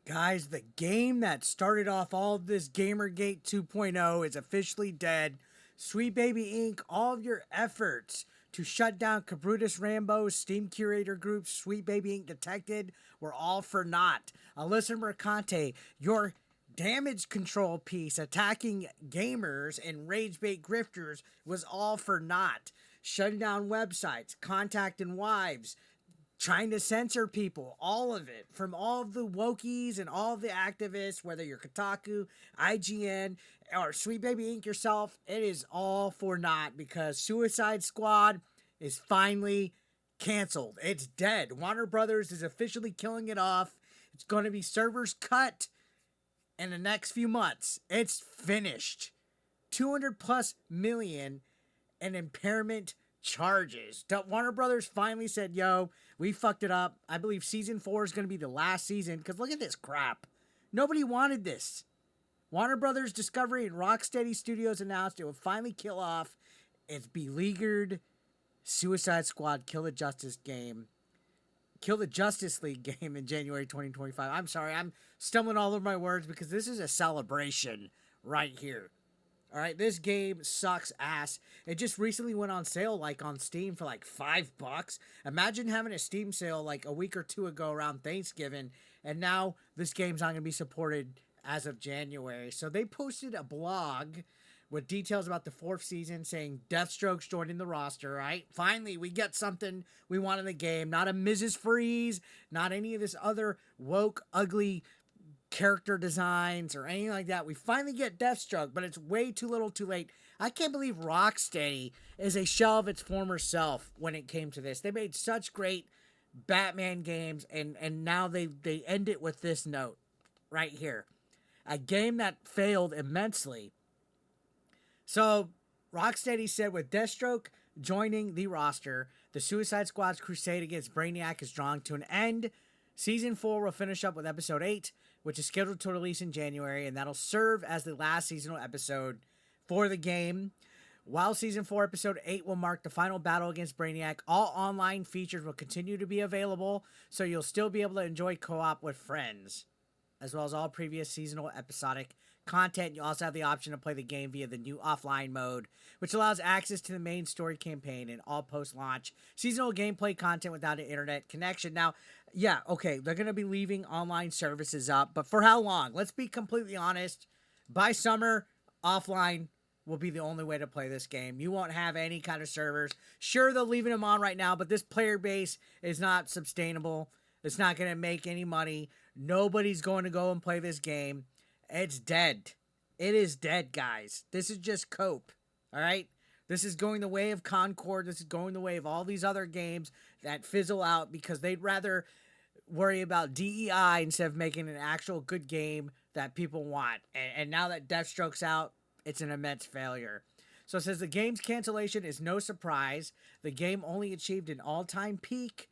Guys, the game that started off all of this Gamergate 2.0 is officially dead. Sweet Baby Inc., all of your efforts to shut down Cabrutus Rambo's Steam Curator Group, Sweet Baby Inc. Detected, were all for naught. Alyssa Mercante, your damage control piece attacking gamers and rage bait grifters was all for naught. Shutting down websites, contacting wives, trying to censor people, all of it, from all of the wokies and all of the activists, whether you're Kotaku, IGN, or Sweet Baby Inc. yourself, it is all for naught because Suicide Squad is finally canceled. It's dead. Warner Brothers is officially killing it off. It's going to be servers cut in the next few months. It's finished. 200 plus million in impairment charges. Warner Brothers finally said, yo, we fucked it up. I believe season 4 is going to be the last season because look at this crap. Nobody wanted this. Warner Brothers Discovery and Rocksteady Studios announced it would finally kill off its beleaguered Suicide Squad Kill the Justice League game in January 2025. I'm sorry, I'm stumbling all over my words because this is a celebration right here. All right, this game sucks ass. It just recently went on sale, like on Steam, for like $5. Imagine having a Steam sale like a week or two ago around Thanksgiving, and now this game's not going to be supported as of January. So they posted a blog with details about the 4th season, saying Deathstroke's joining the roster. Right, finally we get something we want in the game. Not a Mrs. Freeze, not any of this other woke, ugly character designs or anything like that. We finally get Deathstroke, but it's way too little too late. I can't believe Rocksteady is a shell of its former self when it came to this. They made such great Batman games, and now they end it with this note right here. A game that failed immensely. So Rocksteady said with Deathstroke joining the roster, the Suicide Squad's crusade against Brainiac is drawing to an end. Season 4 will finish up with episode 8, which is scheduled to release in January, and that'll serve as the last seasonal episode for the game. While Season 4 Episode 8 will mark the final battle against Brainiac, all online features will continue to be available, so you'll still be able to enjoy co-op with friends, as well as all previous seasonal episodic content. You also have the option to play the game via the new offline mode, which allows access to the main story campaign and all post-launch seasonal gameplay content without an internet connection. Now, yeah, okay, they're going to be leaving online services up, but for how long? Let's be completely honest. By summer, offline will be the only way to play this game. You won't have any kind of servers. Sure, they're leaving them on right now, but this player base is not sustainable. It's not going to make any money. Nobody's going to go and play this game. It's dead. It is dead, guys. This is just cope. All right? This is going the way of Concord. This is going the way of all these other games that fizzle out because they'd rather worry about DEI instead of making an actual good game that people want. And now that Deathstroke's out, it's an immense failure. So it says the game's cancellation is no surprise. The game only achieved an all-time peak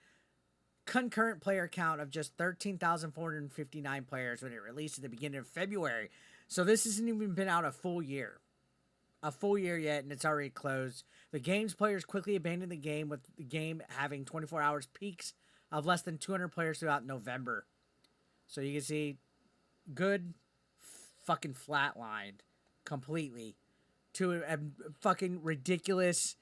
concurrent player count of just 13,459 players when it released at the beginning of February. So this hasn't even been out a full year. A full year yet, and it's already closed. The game's players quickly abandoned the game, with the game having 24 hours peaks of less than 200 players throughout November. So you can see good fucking flatlined completely to a fucking ridiculous,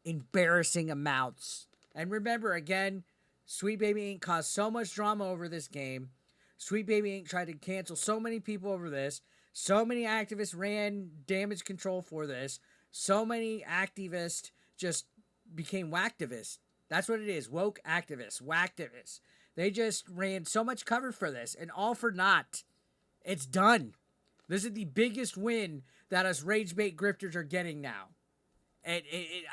embarrassing amounts. And remember, again, Sweet Baby Inc. caused so much drama over this game. Sweet Baby Inc. tried to cancel so many people over this. So many activists ran damage control for this. So many activists just became whacktivists. That's what it is. Woke activists. Whacktivists. They just ran so much cover for this, and all for naught. It's done. This is the biggest win that us rage bait grifters are getting now.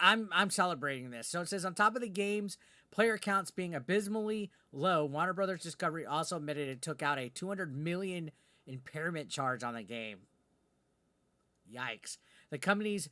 I'm celebrating this. So it says on top of the game's player counts being abysmally low, Warner Brothers Discovery also admitted it took out a $200 million impairment charge on the game. Yikes. The company's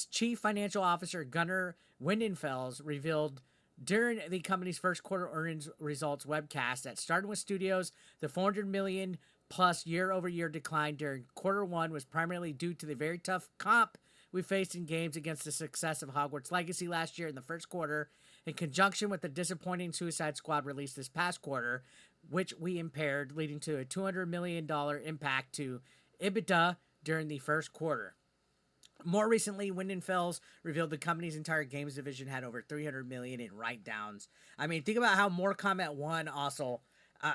chief financial officer, Gunnar Windenfels, revealed during the company's first quarter earnings results webcast that starting with studios, the $400 million plus year-over-year decline during quarter one was primarily due to the very tough comp we faced in games against the success of Hogwarts Legacy last year in the first quarter, in conjunction with the disappointing Suicide Squad release this past quarter. which we impaired, leading to a $200 million impact to EBITDA during the first quarter. More recently, Wind Fells revealed the company's entire games division had over 300 million in write-downs. I mean, think about how Mortal Kombat 1 also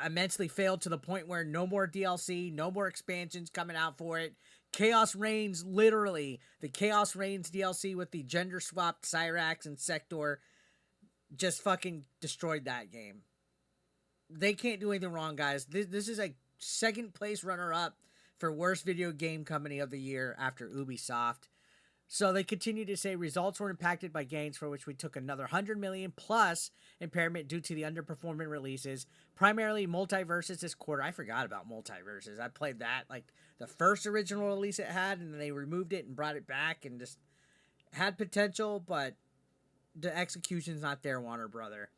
immensely failed to the point where no more DLC, no more expansions coming out for it. Chaos Reigns, literally, the Chaos Reigns DLC with the gender-swapped Cyrax and Sector just fucking destroyed that game. They can't do anything wrong, guys. This is a second place runner-up for worst video game company of the year after Ubisoft. So they continue to say results were impacted by gains for which we took another 100 million plus impairment due to the underperforming releases, primarily Multiverses this quarter. I forgot about Multiverses. I played that like the first original release it had, and then they removed it and brought it back and just had potential, but the execution's not there, Warner Brother.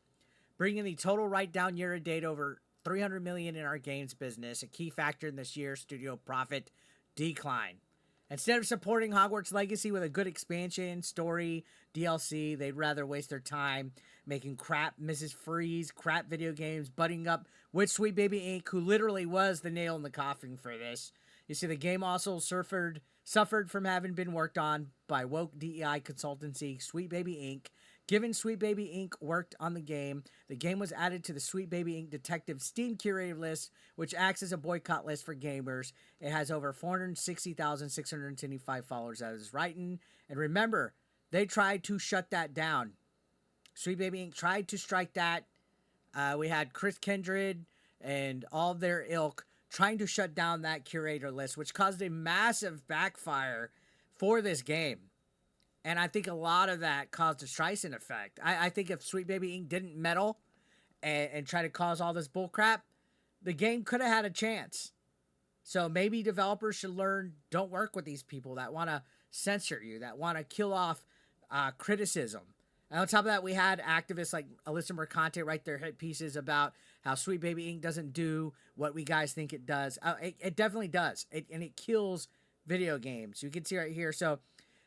Bringing the total write-down year-to-date over 300 million in our games business, a key factor in this year's studio profit decline. Instead of supporting Hogwarts Legacy with a good expansion, story, DLC, they'd rather waste their time making crap Mrs. Freeze, crap video games, butting up with Sweet Baby Inc., who literally was the nail in the coffin for this. You see, the game also suffered from having been worked on by woke DEI consultancy Sweet Baby Inc. Given Sweet Baby Inc. worked on the game was added to the Sweet Baby Inc. Detective Steam curated list, which acts as a boycott list for gamers. It has over 460,675 followers as is writing. And remember, they tried to shut that down. Sweet Baby Inc. tried to strike that. We had Chris Kindred and all their ilk trying to shut down that curator list, which caused a massive backfire for this game. And I think a lot of that caused a Streisand effect. I think if Sweet Baby Inc. didn't meddle and try to cause all this bullcrap, the game could have had a chance. So maybe developers should learn, don't work with these people that want to censor you, that want to kill off criticism. And on top of that, we had activists like Alyssa Mercante write their hit pieces about how Sweet Baby Inc. doesn't do what we guys think it does. It definitely does. And it kills video games. You can see right here. So it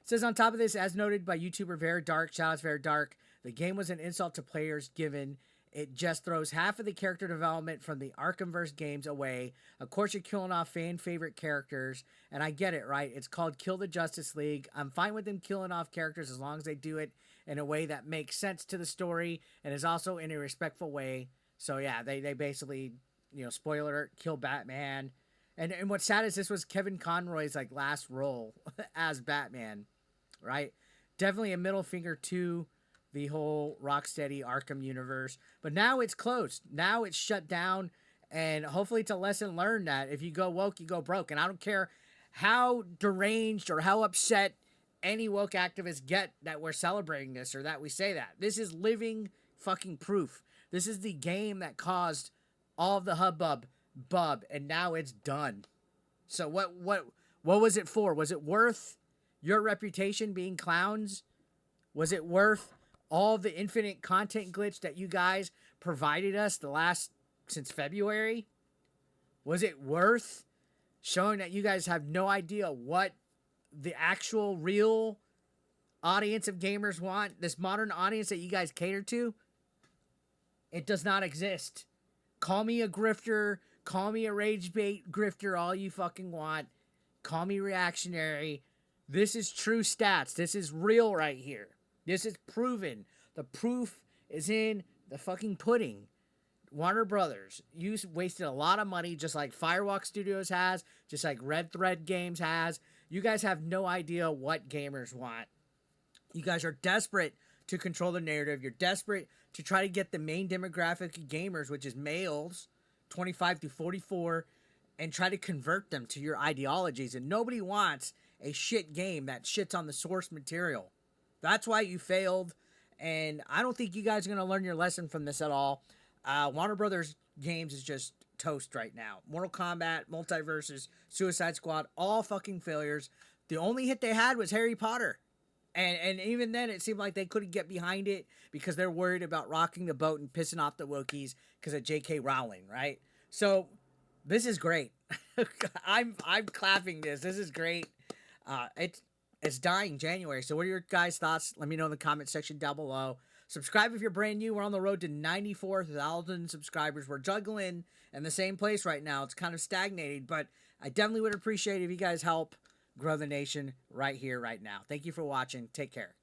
says on top of this, as noted by YouTuber Very Dark, shoutouts Very Dark, the game was an insult to players given it just throws half of the character development from the Arkhamverse games away. Of course, you're killing off fan favorite characters, and I get it, right? It's called Kill the Justice League. I'm fine with them killing off characters as long as they do it in a way that makes sense to the story and is also in a respectful way. So yeah, they basically, spoiler alert, kill Batman. And what's sad is this was Kevin Conroy's like last role as Batman, right? Definitely a middle finger to the whole Rocksteady Arkham universe. But now it's closed. Now it's shut down. And hopefully it's a lesson learned that if you go woke, you go broke. And I don't care how deranged or how upset any woke activists get that we're celebrating this or that we say that. This is living fucking proof. This is the game that caused all of the hubbub, and now it's done. So what was it for? Was it worth your reputation being clowns? Was it worth all the infinite content glitch that you guys provided us since February? Was it worth showing that you guys have no idea what the actual real audience of gamers want? This modern audience that you guys cater to? It does not exist. Call me a grifter. Call me a rage bait grifter, all you fucking want. Call me reactionary. This is true stats. This is real right here. This is proven. The proof is in the fucking pudding. Warner Brothers, you wasted a lot of money just like Firewalk Studios has, just like Red Thread Games has. You guys have no idea what gamers want. You guys are desperate to control the narrative. You're desperate to try to get the main demographic of gamers, which is males, 25 to 44, and try to convert them to your ideologies. And nobody wants a shit game that shits on the source material. That's why you failed, and I don't think you guys are going to learn your lesson from this at all. Warner Brothers Games is just toast right now. Mortal Kombat, Multiverses, Suicide Squad, all fucking failures. The only hit they had was Harry Potter. And even then, it seemed like they couldn't get behind it because they're worried about rocking the boat and pissing off the Wookiees because of J.K. Rowling, right? So, this is great. I'm clapping this. This is great. It's dying January. So what are your guys' thoughts? Let me know in the comment section down below. Subscribe if you're brand new. We're on the road to 94,000 subscribers. We're juggling in the same place right now. It's kind of stagnated, but I definitely would appreciate if you guys help grow the nation right here, right now. Thank you for watching. Take care.